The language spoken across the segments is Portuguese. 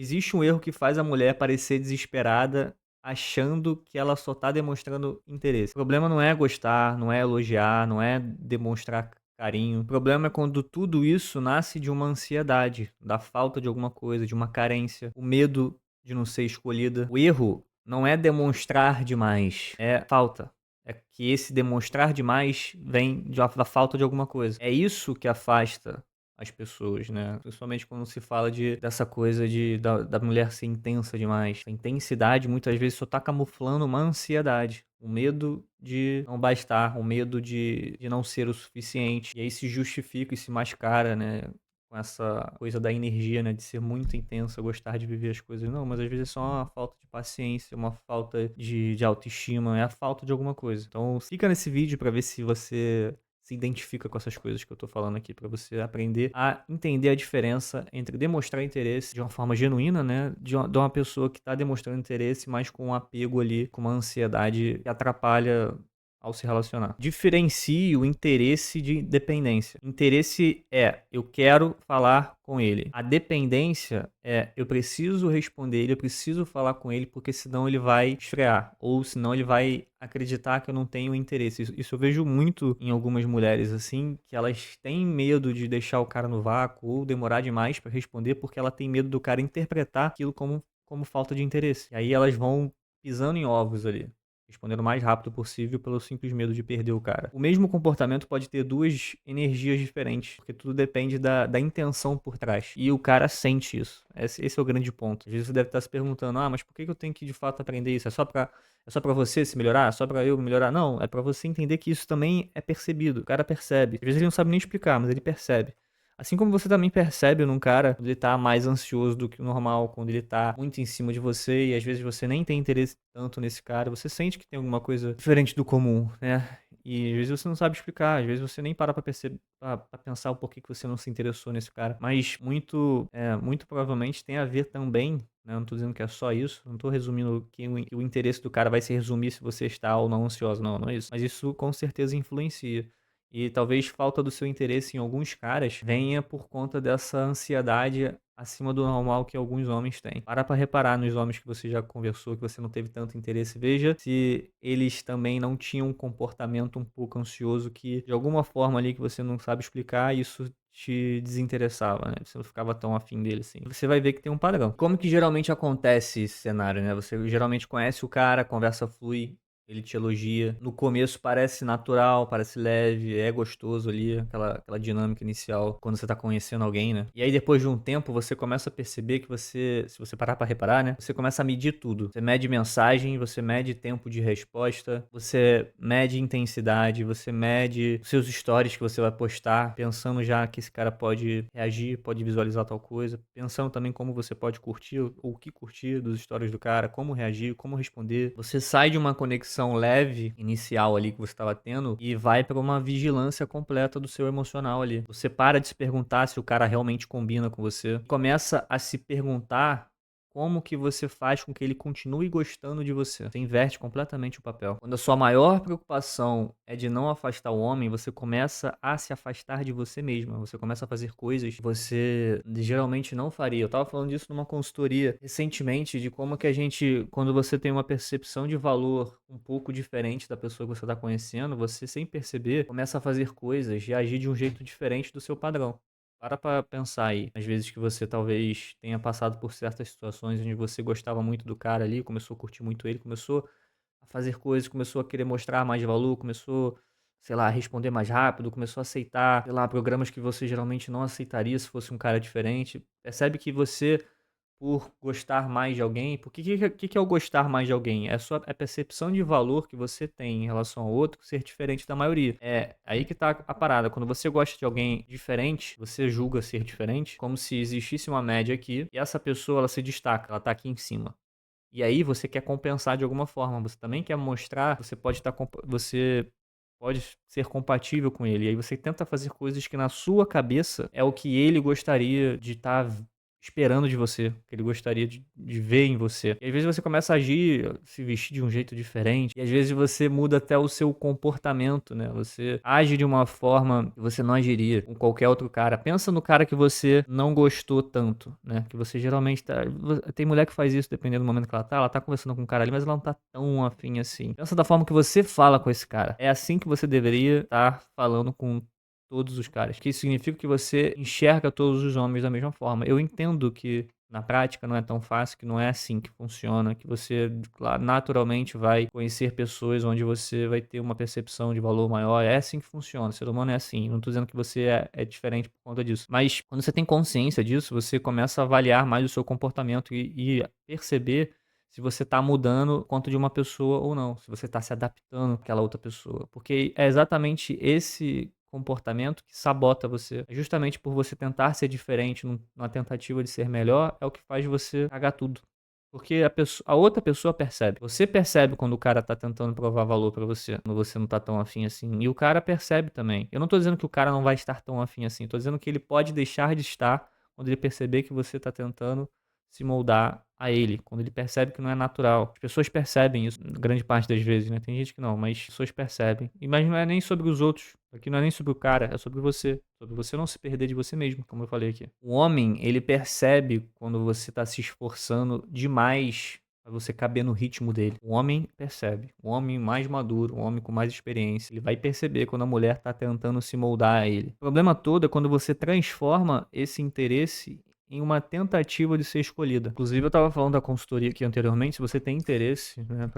Existe um erro que faz a mulher parecer desesperada, achando que ela só tá demonstrando interesse. O problema não é gostar, não é elogiar, não é demonstrar carinho. O problema é quando tudo isso nasce de uma ansiedade, da falta de alguma coisa, de uma carência, o medo de não ser escolhida. O erro não é demonstrar demais, é falta. É que esse demonstrar demais vem da falta de alguma coisa. É isso que afasta as pessoas, né. Principalmente quando se fala dessa coisa da mulher ser intensa demais. A intensidade muitas vezes só tá camuflando uma ansiedade, o medo de não bastar, o medo de não ser o suficiente. E aí se justifica e se mascara, né, com essa coisa da energia, né, de ser muito intensa, gostar de viver as coisas. Não, mas às vezes é só uma falta de paciência, uma falta de autoestima, é a falta de alguma coisa. Então fica nesse vídeo pra ver se você se identifica com essas coisas que eu tô falando aqui, pra você aprender a entender a diferença entre demonstrar interesse de uma forma genuína, né, de uma pessoa que tá demonstrando interesse, mas com um apego ali, com uma ansiedade que atrapalha ao se relacionar. Diferencie o interesse de dependência. Interesse é: eu quero falar com ele. A dependência é: eu preciso responder ele, eu preciso falar com ele, porque senão ele vai esfriar, ou senão ele vai acreditar que eu não tenho interesse. Isso eu vejo muito em algumas mulheres, assim, que elas têm medo de deixar o cara no vácuo ou demorar demais pra responder, porque ela tem medo do cara interpretar aquilo como falta de interesse. E aí elas vão pisando em ovos ali, respondendo o mais rápido possível pelo simples medo de perder o cara. O mesmo comportamento pode ter duas energias diferentes, porque tudo depende da intenção por trás. E o cara sente isso. Esse é o grande ponto. Às vezes você deve estar se perguntando: ah, mas por que eu tenho que de fato aprender isso? É só pra você se melhorar? É só pra eu melhorar? Não, é pra você entender que isso também é percebido. O cara percebe. Às vezes ele não sabe nem explicar, mas ele percebe. Assim como você também percebe num cara quando ele tá mais ansioso do que o normal, quando ele tá muito em cima de você e às vezes você nem tem interesse tanto nesse cara, você sente que tem alguma coisa diferente do comum, né? E às vezes você não sabe explicar, às vezes você nem para pra perceber, pra pensar o porquê que você não se interessou nesse cara. Mas muito provavelmente tem a ver também, né? Eu não tô dizendo que é só isso, não tô resumindo que o interesse do cara vai se resumir se você está ou não ansioso, não, não é isso. Mas isso com certeza influencia. E talvez falta do seu interesse em alguns caras venha por conta dessa ansiedade acima do normal que alguns homens têm. Para pra reparar nos homens que você já conversou, que você não teve tanto interesse. Veja se eles também não tinham um comportamento um pouco ansioso que, de alguma forma ali que você não sabe explicar, isso te desinteressava, né? Você não ficava tão afim dele assim. Você vai ver que tem um padrão. Como que geralmente acontece esse cenário, né? Você geralmente conhece o cara, a conversa flui, ele te elogia. No começo parece natural, parece leve, é gostoso ali, aquela dinâmica inicial quando você tá conhecendo alguém, né? E aí depois de um tempo você começa a perceber que você, se você parar pra reparar, né? Você começa a medir tudo. Você mede mensagem, você mede tempo de resposta, você mede intensidade, você mede os seus stories que você vai postar, pensando já que esse cara pode reagir, pode visualizar tal coisa, pensando também como você pode curtir ou o que curtir dos stories do cara, como reagir, como responder. Você sai de uma conexão leve inicial ali que você estava tendo e vai para uma vigilância completa do seu emocional ali. Você para de se perguntar se o cara realmente combina com você, começa a se perguntar como que você faz com que ele continue gostando de você. Você inverte completamente o papel. Quando a sua maior preocupação é de não afastar o homem, você começa a se afastar de você mesma. Você começa a fazer coisas que você geralmente não faria. Eu tava falando disso numa consultoria recentemente, de como que a gente, quando você tem uma percepção de valor um pouco diferente da pessoa que você tá conhecendo, você, sem perceber, começa a fazer coisas e agir de um jeito diferente do seu padrão. Para pra pensar aí, às vezes que você talvez tenha passado por certas situações onde você gostava muito do cara ali, começou a curtir muito ele, começou a fazer coisas, começou a querer mostrar mais valor, começou, sei lá, a responder mais rápido, começou a aceitar, sei lá, programas que você geralmente não aceitaria se fosse um cara diferente. Percebe que você, por gostar mais de alguém, porque que é o gostar mais de alguém? É a percepção de valor que você tem em relação ao outro ser diferente da maioria. É aí que tá a parada. Quando você gosta de alguém diferente, você julga ser diferente, como se existisse uma média aqui, e essa pessoa ela se destaca, ela tá aqui em cima. E aí você quer compensar de alguma forma, você também quer mostrar, você pode ser compatível com ele. E aí você tenta fazer coisas que na sua cabeça é o que ele gostaria de estar esperando de você, que ele gostaria de ver em você. E às vezes você começa a agir, se vestir de um jeito diferente, e às vezes você muda até o seu comportamento, né? Você age de uma forma que você não agiria com qualquer outro cara. Pensa no cara que você não gostou tanto, né? Que você geralmente tá. Tem mulher que faz isso dependendo do momento que ela tá conversando com um cara ali, mas ela não tá tão afim assim. Pensa da forma que você fala com esse cara. É assim que você deveria estar falando com todos os caras. Que isso significa que você enxerga todos os homens da mesma forma. Eu entendo que na prática não é tão fácil, que não é assim que funciona, que você, claro, naturalmente vai conhecer pessoas onde você vai ter uma percepção de valor maior. É assim que funciona. O ser humano é assim. Não tô dizendo que você é diferente por conta disso. Mas quando você tem consciência disso, você começa a avaliar mais o seu comportamento e perceber se você tá mudando quanto de uma pessoa ou não, se você tá se adaptando àquela outra pessoa. Porque é exatamente esse comportamento que sabota você. É justamente por você tentar ser diferente numa tentativa de ser melhor, é o que faz você cagar tudo. Porque a outra pessoa percebe. Você percebe quando o cara tá tentando provar valor pra você, quando você não tá tão afim assim. E o cara percebe também. Eu não tô dizendo que o cara não vai estar tão afim assim. Tô dizendo que ele pode deixar de estar quando ele perceber que você tá tentando se moldar a ele, quando ele percebe que não é natural. As pessoas percebem isso, grande parte das vezes, né? Tem gente que não, mas as pessoas percebem. E mas não é nem sobre os outros. Aqui não é nem sobre o cara, é sobre você. Sobre você não se perder de você mesmo, como eu falei aqui. O homem, ele percebe quando você tá se esforçando demais pra você caber no ritmo dele. O homem percebe. O homem mais maduro, o homem com mais experiência, ele vai perceber quando a mulher tá tentando se moldar a ele. O problema todo é quando você transforma esse interesse em uma tentativa de ser escolhida. Inclusive, eu estava falando da consultoria aqui anteriormente, se você tem interesse, né,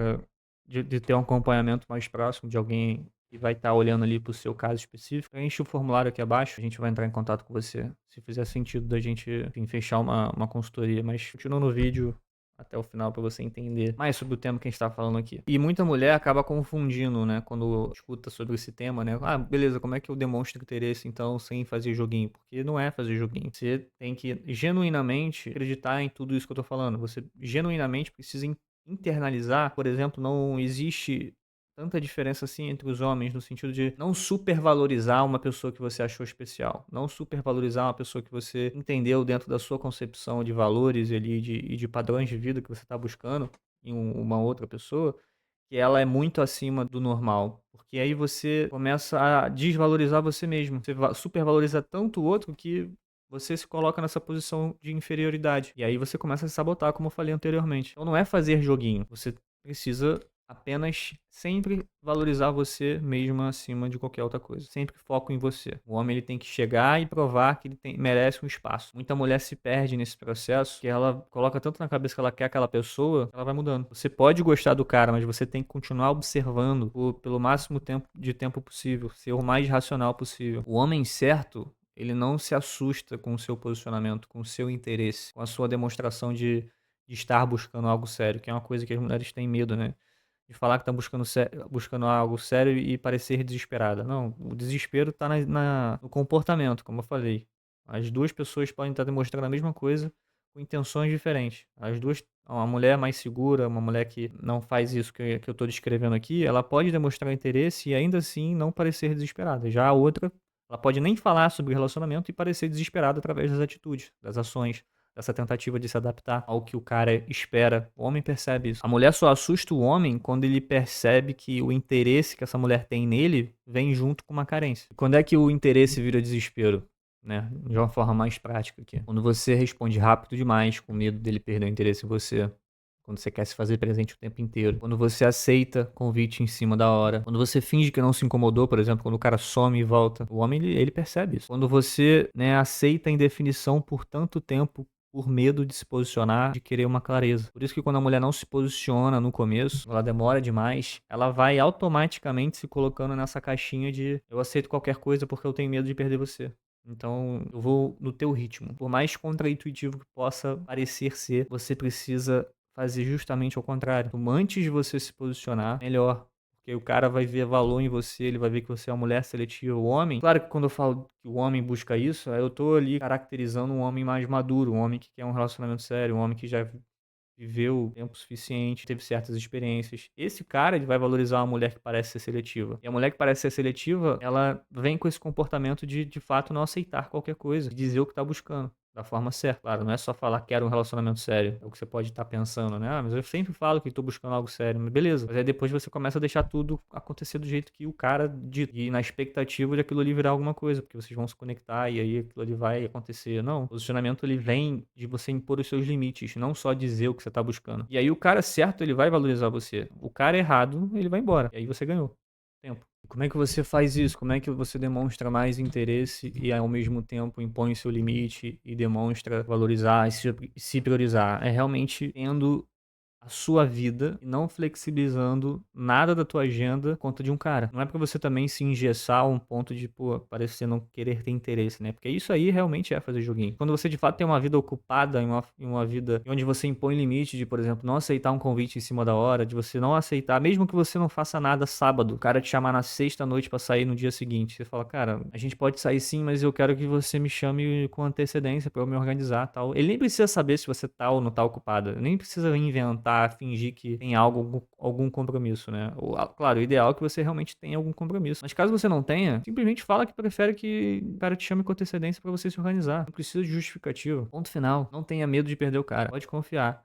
de ter um acompanhamento mais próximo de alguém que vai estar olhando ali para o seu caso específico, enche o formulário aqui abaixo, a gente vai entrar em contato com você, se fizer sentido da gente, enfim, fechar uma consultoria. Mas continua no vídeo até o final para você entender mais sobre o tema que a gente tá falando aqui. E muita mulher acaba confundindo, né, quando escuta sobre esse tema, né? Ah, beleza, como é que eu demonstro interesse então sem fazer joguinho? Porque não é fazer joguinho. Você tem que genuinamente acreditar em tudo isso que eu tô falando. Você genuinamente precisa internalizar, por exemplo, não existe tanta diferença assim entre os homens, no sentido de não supervalorizar uma pessoa que você achou especial, não supervalorizar uma pessoa que você entendeu dentro da sua concepção de valores e ali de padrões de vida que você está buscando em uma outra pessoa, que ela é muito acima do normal. Porque aí você começa a desvalorizar você mesmo. Você supervaloriza tanto o outro que você se coloca nessa posição de inferioridade. E aí você começa a se sabotar, como eu falei anteriormente. Então não é fazer joguinho. Você precisa apenas sempre valorizar você mesmo acima de qualquer outra coisa. Sempre foco em você. O homem ele tem que chegar e provar que ele merece um espaço. Muita mulher se perde nesse processo, que ela coloca tanto na cabeça que ela quer aquela pessoa, que ela vai mudando. Você pode gostar do cara, mas você tem que continuar observando pelo máximo tempo possível, ser o mais racional possível. O homem certo, ele não se assusta com o seu posicionamento, com o seu interesse, com a sua demonstração de estar buscando algo sério, que é uma coisa que as mulheres têm medo, né? De falar que tá buscando algo sério e parecer desesperada. Não, o desespero tá no comportamento, como eu falei. As duas pessoas podem estar demonstrando a mesma coisa com intenções diferentes. As duas, uma mulher mais segura, uma mulher que não faz isso que eu tô descrevendo aqui, ela pode demonstrar interesse e ainda assim não parecer desesperada. Já a outra, ela pode nem falar sobre o relacionamento e parecer desesperada através das atitudes, das ações, dessa tentativa de se adaptar ao que o cara espera. O homem percebe isso. A mulher só assusta o homem quando ele percebe que o interesse que essa mulher tem nele vem junto com uma carência. Quando é que o interesse vira desespero? Né? De uma forma mais prática aqui. Quando você responde rápido demais, com medo dele perder o interesse em você. Quando você quer se fazer presente o tempo inteiro. Quando você aceita convite em cima da hora. Quando você finge que não se incomodou, por exemplo, quando o cara some e volta. O homem, ele percebe isso. Quando você, né, aceita a indefinição por tanto tempo por medo de se posicionar, de querer uma clareza. Por isso que quando a mulher não se posiciona no começo, ela demora demais, ela vai automaticamente se colocando nessa caixinha de eu aceito qualquer coisa porque eu tenho medo de perder você. Então, eu vou no teu ritmo. Por mais contraintuitivo que possa parecer ser, você precisa fazer justamente ao contrário. Então, antes de você se posicionar, melhor. Porque o cara vai ver valor em você, ele vai ver que você é uma mulher seletiva. O homem, claro que quando eu falo que o homem busca isso, eu tô ali caracterizando um homem mais maduro, um homem que quer um relacionamento sério, um homem que já viveu tempo suficiente, teve certas experiências. Esse cara, ele vai valorizar uma mulher que parece ser seletiva. E a mulher que parece ser seletiva, ela vem com esse comportamento de fato não aceitar qualquer coisa, de dizer o que tá buscando. da forma certa. Claro, não é só falar quero um relacionamento sério. É o que você pode estar pensando, né? Ah, mas eu sempre falo que tô buscando algo sério. Mas beleza. Mas aí depois você começa a deixar tudo acontecer do jeito que o cara dita. E na expectativa de aquilo ali virar alguma coisa. Porque vocês vão se conectar e aí aquilo ali vai acontecer. Não. O posicionamento ele vem de você impor os seus limites. Não só dizer o que você tá buscando. E aí o cara certo, ele vai valorizar você. O cara errado, ele vai embora. E aí você ganhou tempo. Como é que você faz isso? Como é que você demonstra mais interesse e ao mesmo tempo impõe seu limite e demonstra valorizar e se priorizar? É realmente tendo a sua vida e não flexibilizando nada da tua agenda por conta de um cara. Não é pra você também se engessar a um ponto de, pô, parecer não querer ter interesse, né? Porque isso aí realmente é fazer joguinho. Quando você de fato tem uma vida ocupada, em uma vida onde você impõe limite de, por exemplo, não aceitar um convite em cima da hora, de você não aceitar, mesmo que você não faça nada sábado, o cara te chamar na sexta noite pra sair no dia seguinte. Você fala, cara, a gente pode sair sim, mas eu quero que você me chame com antecedência pra eu me organizar, tal. Ele nem precisa saber se você tá ou não tá ocupado. Nem precisa inventar, fingir que tem algo, algum compromisso, né? Claro, o ideal é que você realmente tenha algum compromisso. Mas caso você não tenha, simplesmente fala que prefere que o cara te chame com antecedência pra você se organizar. Não precisa de justificativa. Ponto final. Não tenha medo de perder o cara. Pode confiar.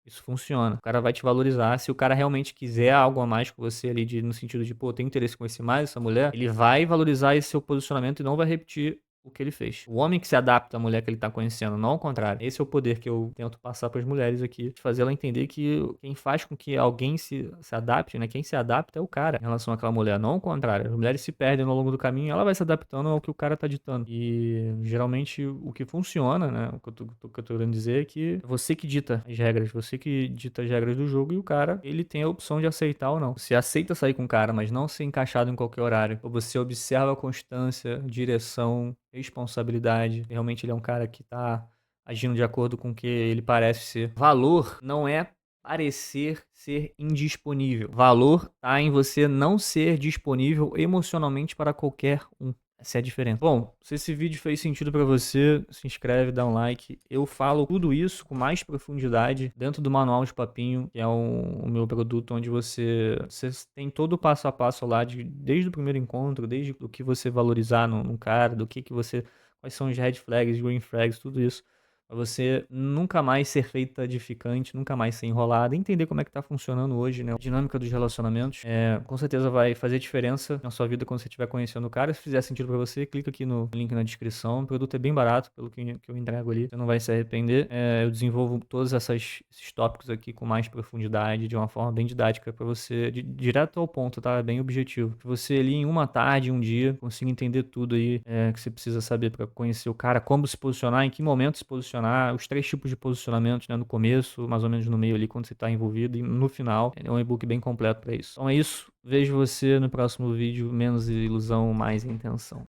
Isso funciona. O cara vai te valorizar. Se o cara realmente quiser algo a mais com você ali, no sentido de, pô, tem interesse em conhecer mais essa mulher, ele vai valorizar esse seu posicionamento e não vai repetir o que ele fez. O homem que se adapta à mulher que ele tá conhecendo, não ao contrário. Esse é o poder que eu tento passar para as mulheres aqui, de fazer ela entender que quem faz com que alguém se adapte, né? Quem se adapta é o cara em relação àquela mulher, não ao contrário. As mulheres se perdem ao longo do caminho, ela vai se adaptando ao que o cara tá ditando. E geralmente o que funciona, né? O que eu tô querendo dizer é que é você que dita as regras, você que dita as regras do jogo e o cara, ele tem a opção de aceitar ou não. Você aceita sair com o cara, mas não ser encaixado em qualquer horário. Ou você observa a constância, direção, responsabilidade. Realmente ele é um cara que tá agindo de acordo com o que ele parece ser. Valor não é parecer ser indisponível. Valor tá em você não ser disponível emocionalmente para qualquer um. Essa é a diferença. Bom, se esse vídeo fez sentido pra você, se inscreve, dá um like. Eu falo tudo isso com mais profundidade dentro do Manual de Papinho, que é o meu produto, onde você tem todo o passo a passo lá, desde o primeiro encontro, desde o que você valorizar num cara, do que você. Quais são os red flags, green flags, tudo isso. Pra você nunca mais ser feita de ficante, nunca mais ser enrolada, entender como é que tá funcionando hoje, né? A dinâmica dos relacionamentos. Com certeza vai fazer diferença na sua vida quando você estiver conhecendo o cara. Se fizer sentido pra você, clica aqui no link na descrição. O produto é bem barato, pelo que eu entrego ali. Você não vai se arrepender. Eu desenvolvo todos esses tópicos aqui com mais profundidade, de uma forma bem didática pra você, direto ao ponto, tá? É bem objetivo. Que você ali em uma tarde, um dia, consiga entender tudo aí que você precisa saber pra conhecer o cara, como se posicionar, em que momento se posicionar, os 3 tipos de posicionamentos, né? No começo, mais ou menos no meio ali, quando você tá envolvido, e no final. É um e-book bem completo pra isso. Então é isso. Vejo você no próximo vídeo. Menos ilusão, mais intenção.